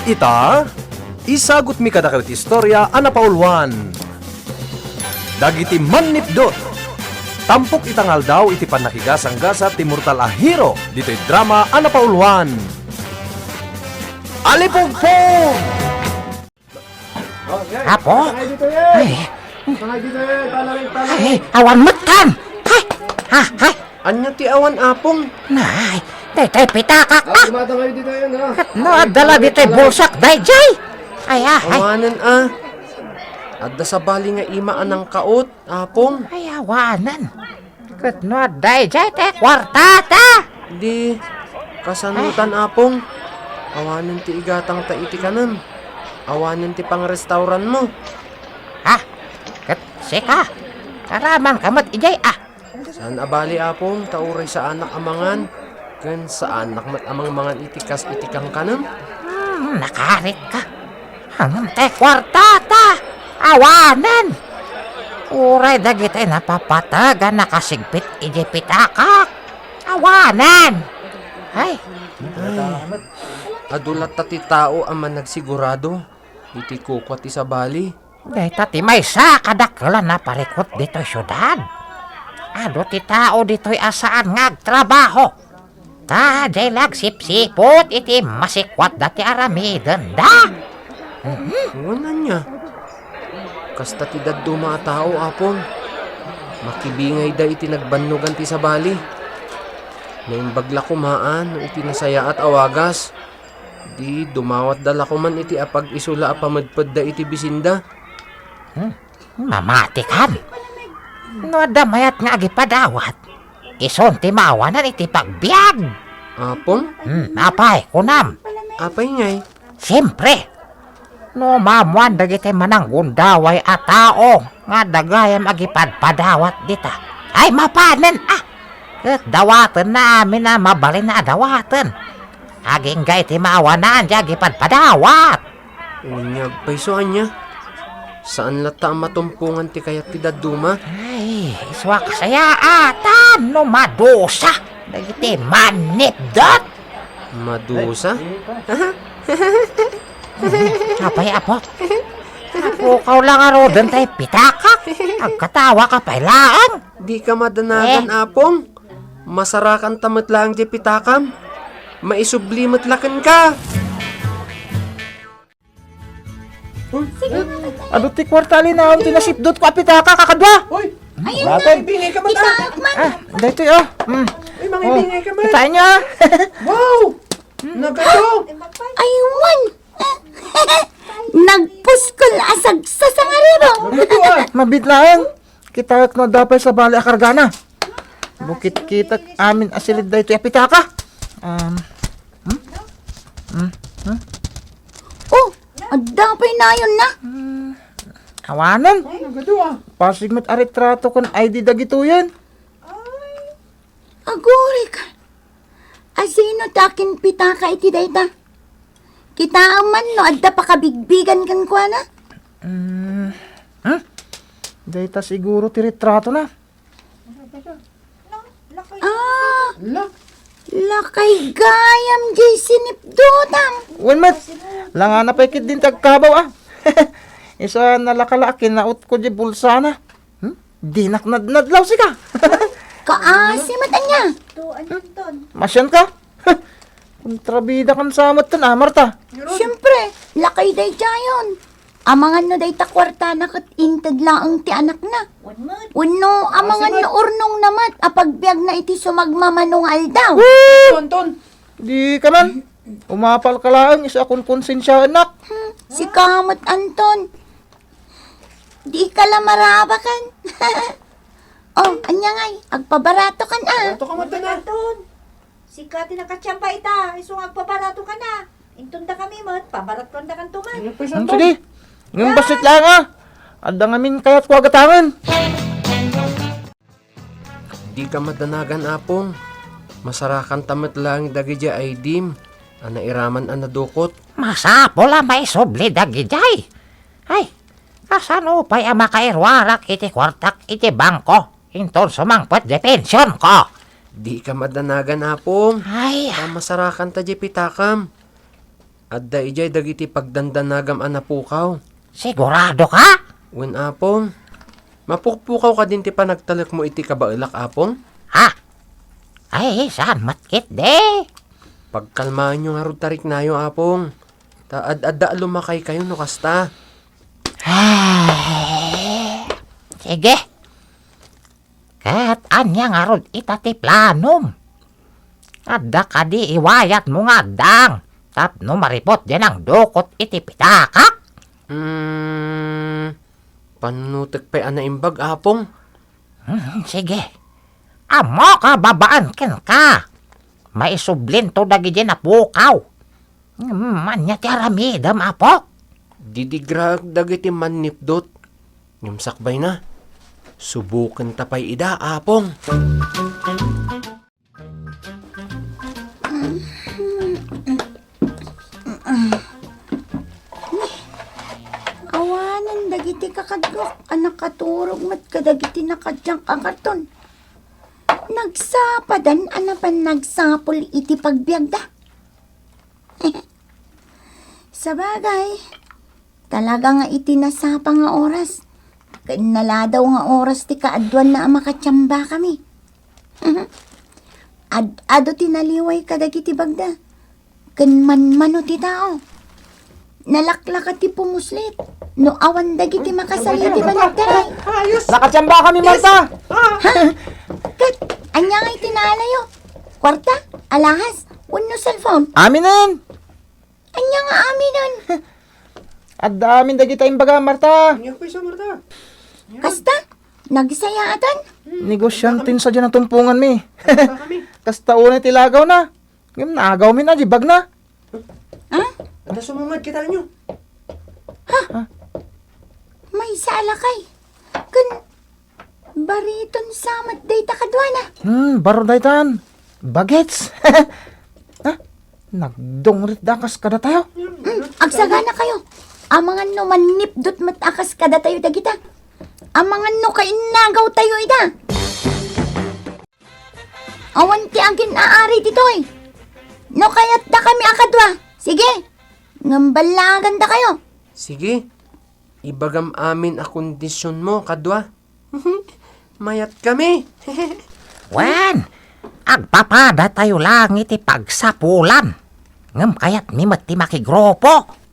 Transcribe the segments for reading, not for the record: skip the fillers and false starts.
Ita, isagot mi kada ket istorya ana paulwan. Dagiti mannipdot. Tampok itangal daw iti panakigasang-gasa ti mortal a hero dito'y drama ana paulwan. Alipugpog! Apo? Ay, awan matkan! Hay! Anya ti awan apong? Nay, daytoy pitakak ah! Tumatangay dito yan, ha? No, adala dito'y bulsak, dayjay! Ay. Awanan Adda sa bali nga ima anang kaot, apong. Ay, awanan. Kat no, dayjay, te kwartata! Di, kasanutan apong. Awanan ti igatang taiti kanan. Awanan ti pang-restauran mo. Ha? Kat sika, karaman kamat ijay ah! Saan abali apong, tauray sa anak amangan. Kan sa anak mat amang mangan itikas itikang kanan. Nakarit ka. Hanggang te kwartata! Awanan! Uray dagitay napapataga nakasigpit ijay pitakak! Awanan! Ay, Adulat tati tao aman nagsigurado. Iti kukwat sa bali. day tati may sa kadakala na parikot dito'y syudad. Ado ti tao dito'y asaan ngagtrabaho. Taday lagsipsipot iti masikwat dati aramiden da. Wala niya. Kasta ti daddo mga tao apong. Makibingay da iti nagbannugan ti sa bali. Naimbagla kumaan no iti nasaya at awagas. Di dumawat dala ko man iti apag isula apamadpad da iti bisinda. Mamatikan. No damayat nga agipadawat. Ison ti mawanan iti pagbiag. Apong? Apay, kunam. Apay ngay. Siyempre. No mamuan dagiti manang gundaway a tao nga dagayam agipadpadawat dita. Ay mapanen ah. Ket dawaten na amin na mabalin na dawaten. Aging gay ti mawanan di agipadpadawat. Unyag paysoan niya. Saan lata ang matumpungan ti kayat ti daduma? Ay, iswak saya atan no madusa. Dagiti manipdot. Madusa? Apay apo. Apo lang aro doon tayo pitakak. Agkatawa ka pa ilaan. Di ka madanagan apong. Masarakan tamat lang di pitakam. Maisublimat lakan ka. Ano ti kwartali na ang tinasipdot ko apitaka kakadwa? Hoy! Bakit? Bingay ka man Dito oh. Ay, mga bingay ka man. Kitain niya. Wow! Nagato! Aywan! Nagpuskol asag sa sangarero! Mabitlaan. Kita no dapat sa bali akargana. Bukit kita amin asilid dito apitaka. Oh! Adapay na yun na! Awanan. Pasigmat aritrato kon ID dagito yan. Aguri ka! Asino takin pitaka iti dayta? Kita aman no, adda pa kabigbigan kan kwa na? Dayta siguro ti retrato na. Ah! Lakay gayam jay sinipdotang! Wenmat. Langana pa ikit din tagkabaw ah. Isa nalakalaki naut ko di bulsa na. Dinak nadlaw sika. Kaasimat anya! Masyan ka? Kontrabida kan samat tan Marta. Siyempre, lakay day jayon. Amangan no day takwarta na kat intad laang ti anak na. Uno, amangan no urnong namat apagbiag na iti sumagmamanong aldaw. Di ka man. Umapal ka lang isa akong konsensya anak. Si Kamot Anton. Di ka lang marabakan. Oh, anya ngay, agpabarato kan ah. Anton, si Kati nakatsyamba ita, isong agpaparato ka na. Intunda kami mo, pabarat ko na kan tuman. Sige. Ngayon basit lang ah. Adda ngamin kaya't ko agatangan. Di ka madanagan apong. Masarakan tamat lang dagidya ay dim. Ana iraman ana dukot. Masapol ang may subli dagijay. Ay, kasano pa'y ang makairwarak iti kwartak iti bangko. Inton sumangpot di pensyon ko. Di ka madanagan apong. Ay, Masarakan ta di pitakam. Adda ijay dagiti pagdandanagam anapukaw. Sigurado ka? Wen apong. Mapukpukaw ka din ti panagtalak mo iti kabailak apong. Ha? Ay, saan matkit de? Pagkalmaan nyo nga ro tarik nayo apong. Taad-adda lumakay kayo no kasta. Sige. Kat anya nga rod itati planom. Adda ka di iwayat mo nga dang. Tapno maripot din ang dukot iti pitakak. Panutek pa ana imbag apong. Sige. Amo ka babaan ken ka. Maisublin to dagi din na pukaw. Manya ti aramidam apok. Didigrag dagiti manipdot. Ngumsakbay na. Subukan tapay ida apong. Awanan dagiti kakadwak, anak katurog mat kadagiti nakadjang kakarton. Nagsapadan anapan nagsapol iti pagbiag da. Sabagay, talaga nga iti nasapa nga oras. Kanala daw nga oras ti kaadwan na makatsamba kami. Ado tinaliway kadagiti bagda. Kanman-mano ti tao. Nalaklaka ti pumuslit. No awan dagiti makasaliti banagdaray. Nakatsamba kami, Marta! Kat, anya nga itinalayo. Kwarta, alahas, uno cellphone. Amin na yan! Anya nga amin nun. At damin dagita imbaga, Marta! Kasta, nagsayaatan. Negosyantin sa dyan ang tumpungan mi. Kasta unay tilagaw na. Ngayon naagaw mi na, jibag na. Ano sumungad kita nyo? May salakay. Kun, bariton samat day takadwana. Baro daytan. Bagets. Nagdongrit dakas kada tayo. Agsagana kayo. Amangan no manipdot matakas kada tayo dagita. Amangan no kainagaw tayo ida. Awan ti agin aari ditoy. No kayat da kami akadwa. Sige. Ngambalagan da kayo. Sige. Ibagam amin a kondisyon mo, kadwa. Mayat kami. Wen, agpapada tayo lang iti pagsapulan. Ngam kayat ni ti makigropo.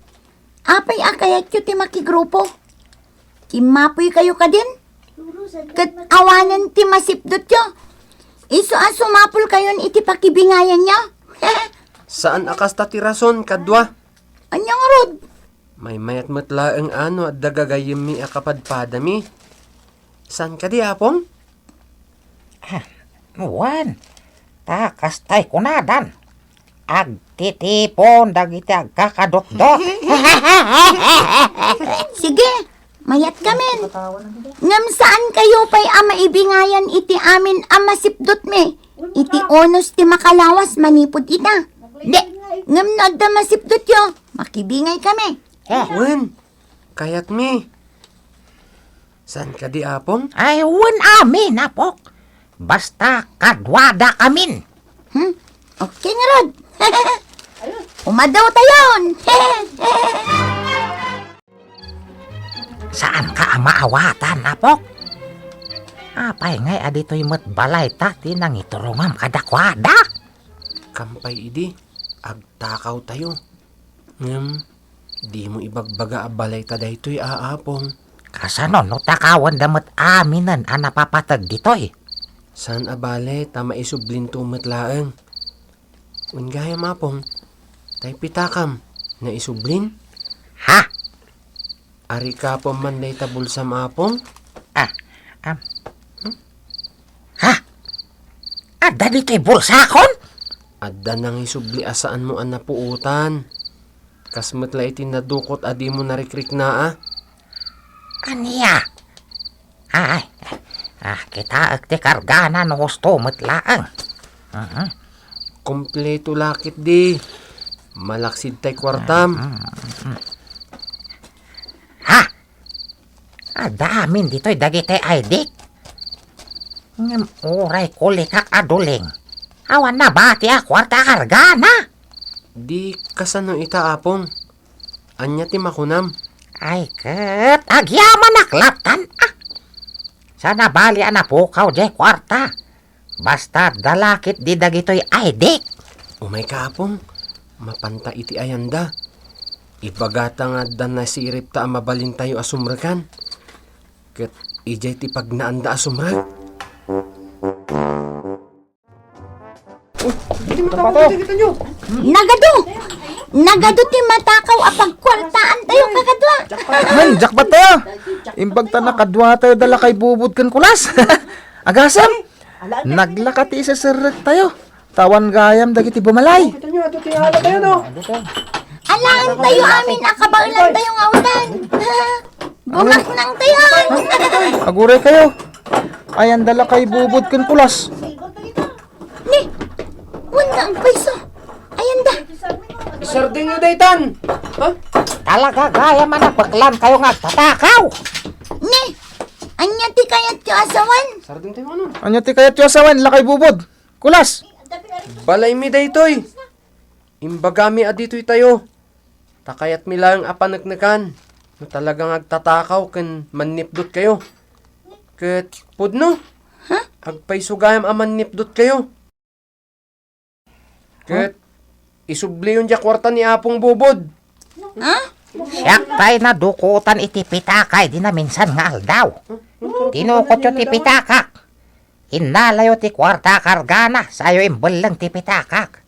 Apay akayat yu ti makigrupo. Kimapoy kayo ka din. Kat awanan ti masipdot yu. Iso asumapol kayon iti pakibingayan niya. Saan akas ta ti rason, kadwa? Anyang rod. May mayat matla ang ano at dagagayim mi akapadpada mi. San ka di apong? Wen, takas tay kunadan. Agtitipon dagiti agkakadot-dot. Sige, mayat kamen. Ngam saan kayo pa'y maibingayan iti amin masipdot me. Iti onos ti makalawas manipod ita. De, ngam nagda masipdot yo. Makibingay kami. Wen, kayat mi. San ka di apong? Ay, wen amin, apok. Basta kadwada amin. Okay nga rod. Umadaw tayon. Saan ka maawatan, apok? Apay ngay adito'y matbalay tati nang iturungam kadakwada. Kampay idi, agtakaw tayo. Di mo ibagbaga abalay ta daytoy aapong. Kasano no takawan damat aminan ang napapatag dito'y. San abale ta maisublin tumatlaeng. Ungaya mapong, tay pitakam na isublin. Ha? Ari ka po man day tabulsam apong. Ha? Adda dito'y bulsakon? Adda nang isubli asaan mo ang napuutan. Kasmat la iti nadukot adi mo narikrik na Aniya? Ay, kita agti kargana no gusto matlaang. Kompleto lakit di. Malaksid tay kwartam. Ha? Adamin dito'y dagiti aydik. Ngam uray kulikak aduling. Awan na bati a kwarta kargana. Di kasano ita apong. Anya ti makunam. Ay, ket, agyaman naklatan, Sana bali anapukaw, di kwarta. Basta dalakit di dagitoy ay dik. Umay ka apong. Mapanta iti ayanda. Ibagata nga dan nasirip ta mabalin tayo asumrakan. Ket ijay ti pagnaanda asumrag. Nagado ti matakaw apag kwartaan tayo kakadwa. Man, jakpat tayo. Imbag ta nakadwa tayo dala kay bubod kan kulas. Agasam. Naglakati sa sirret tayo. Tawan gayam dagiti bumalay. Alaan tayo amin akabaulan tayo ngawdan. Bungak nang tayon. Aguray kayo. Ayan dala kay bubod kan kulas. Ni, wala ang paiso. Ayan da. Sarding nyo daytan! Ha? Talaga gaya man ang baklan kayo nga tatakaw. Ni, anya ti kayat ti asawan. Sarding tayo ano? Anya ti kayat yung asawan, lakay bubod. Kulas. Balay mi daytoy. Imbagami aditoy tayo. Takayat mi lang apanagnakan. No talagang agtatakaw ken manipdot kayo. Ket pudno. Agpaysugayam a manipdot kayo. Ket isubli yun dya kwarta ni Apong Bubod. Siyak tayo na dukutan iti pitakay di na minsan nga aldaw. Tinukot yung ti pitakak. Inalayo ti kwarta kargana sayo imbelang ti pitakak.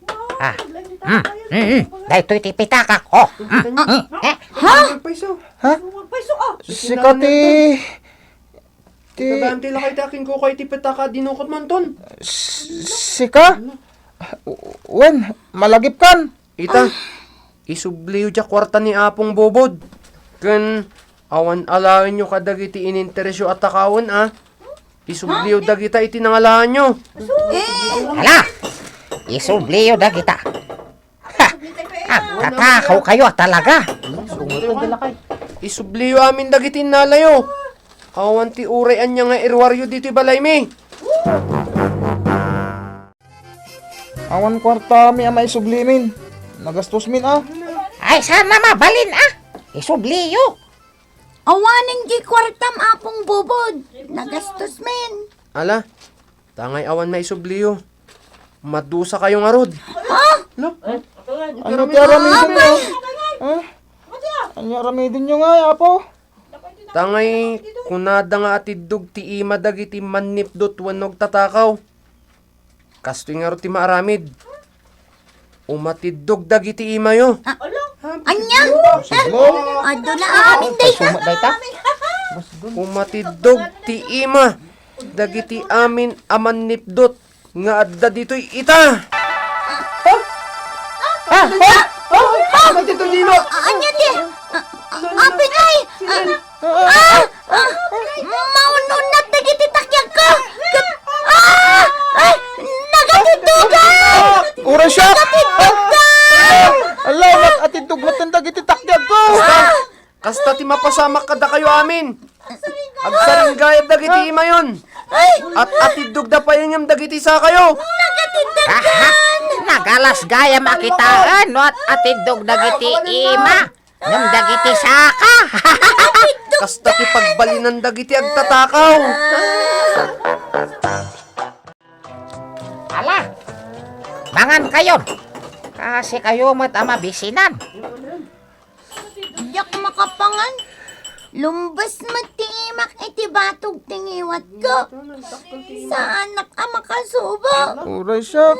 Dahito ti pitakak. Sika ti... Kaganti lakay takin ko kay tipitaka dinukot man ton. Sika? Wen, malagip kan. Ita, isubliyo dya kwarta ni Apong Bubod. Ken, awan alawin nyo kadagiti ininteresyo at takawin Isubliyo dagita iti nangalaan nyo. Hala! Isubliyo da kita. Agtatakaw kayo talaga. Isubliyo amin dagiti nalayo. Awan ti urayan niya nga irwaryo dito balay mi. Awan kwarta mi ama isublimin. Nagastos min Ay sana mabalin Isubliyo. Awanin di kwartam apong bubod. Nagastos men. Ala, tangay awan na isubliyo. Madusa kayong arod. Ano ti aramidin nyo? Ano aramidin nyo nga, apo? Tangay, kunada nga atidug ti ima dagiti manipdot wanog tatakaw. Kastoy nga ro ti maaramid. Umatidog dagiti ima yo. Anya? Ado na amin dayta. Umatidog ti ima dagiti amin aman nipdot nga adda dito'y ita. Anya ti? Apit ay! Maunod na tagiti takyag ko! Nagatitugan! Ura siya! Alamat at itugmat ng dagiti takyag ko! Kasta ti mapasamak kada kayo amin. Agsaring gayad dagiti ima yon. At atidog da pa yung dagiti sa kayo. Nagalas gaya makitaan no at atidog dagiti ima. Ngam dagiti saka. Kasta ti pagbalinan dagiti agtatakaw. Ala, mangan kayo. Kasi kayo matama bisinan. Yak makapangan. Lumbas matimak iti batog tingiwat ko. Sa anak makasuba. Ura siya!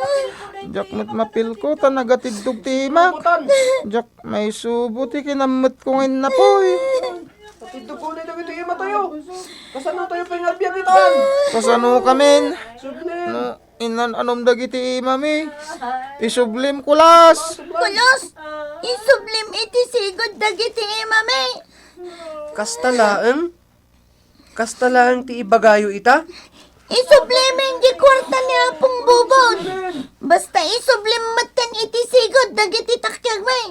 Jak mat mapil ko, tanagatidog ti imak. Jak may subo ti kinamot ko ngayon na po Atidog ko na dagiti ima tayo. Kasano tayo pangabiyag itan? Kasano kamin? No, inan anom dagiti imami. Isublim kulas! Kulos, isublim iti sigod dagiti imame. Kastalaan ti ibagayo ita? Isublimin di kwarta ni apong bubod. Basta isublim matan iti sigod dagiti takyag may.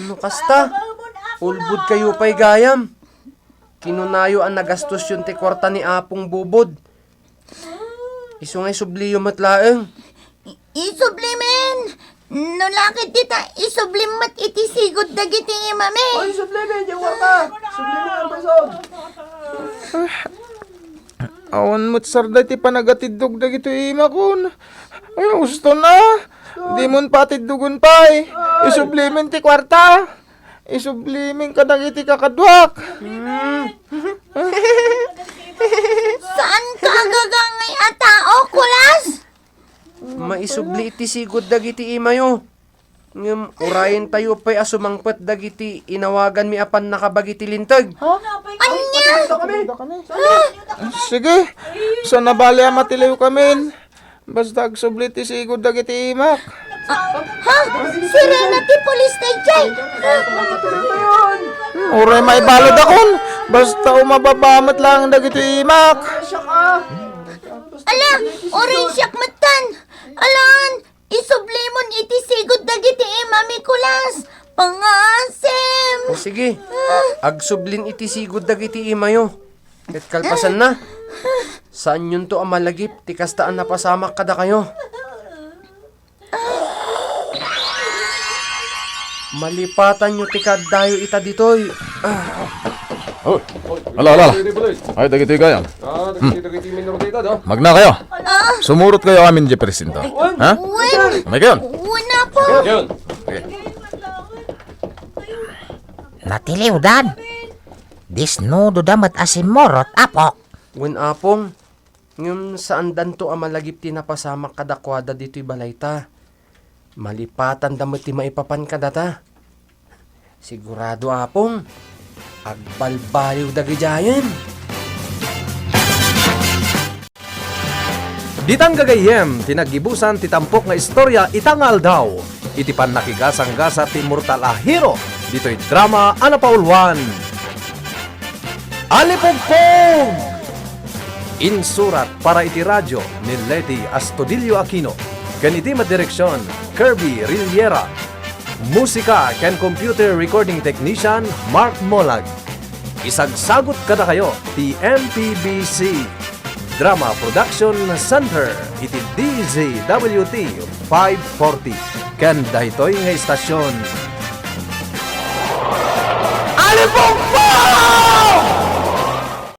No kasta. Ulbud kayo pa'y gayam. Kinunayo ang nagastos yun ti kwarta ni Apong Bubod. Iso ngay subliyo matlaeng. Isublimin! No lakit dita isublimat iti sigod dagiti mami. Awan mo't sarda ti panagatidog dagito ima kun. Ay, gusto na. Di mon patiddugon pa eh. Isublimin ti kwarta. Isublimin ka dagiti kakadwak. Saan ka agagangay a tao, kulas? Maisubli iti sigod dagiti imayo. Ngem urayin tayo pa'y asumangpet dagiti inawagan mi apan nakabagiti lintag. Anya? Sige. So nabali ang matiliw kami. Basta agsubli ti sigod dagiti imak. Ha? Serenity Police Station? Uray maibalod akon. Basta umababamat lang dagiti imak. Ala, orange yak matan. Alan, isublimon iti sigod dagiti mami kulas. Pangasem. O sige, agsublin iti sigod dagiti imayo. Ket kalpasan na. Saan yun to ang malagip? Tikastaan na pasamak kada kayo. Malipatan nyo tikadayo ita ditoy. Ala. Ay, dagiti gayam. Magna kayo. Sumurot kayo amin di presinto. Ha? Wen, May kayon. wala po. Natiliw dan. Disnudo damat asimorot apo. Wen apong, ngem saan danto ang malagip ti napasamak kadakwada dito'y balayta. Malipatan damit ti maipapan ka data. Sigurado apong, agbalbaliw dagijayan. Ditang gagayem, tinagibusan ti tampok nga istorya itangal daw. Iti pan nakigasang-gasa ti Mortal a Hero. Dito'y drama anapaulwan. Alipugpog! Insurat para iti radyo ni Lady Astudillo Aquino. Ken iti madireksyon, Kirby Riliera. Musika ken computer recording technician, Mark Molag. Isagsagot kada kayo, ti MPBC. Drama Production Center, iti DZWT 540. Ken daytoy nga istasyon. Alipong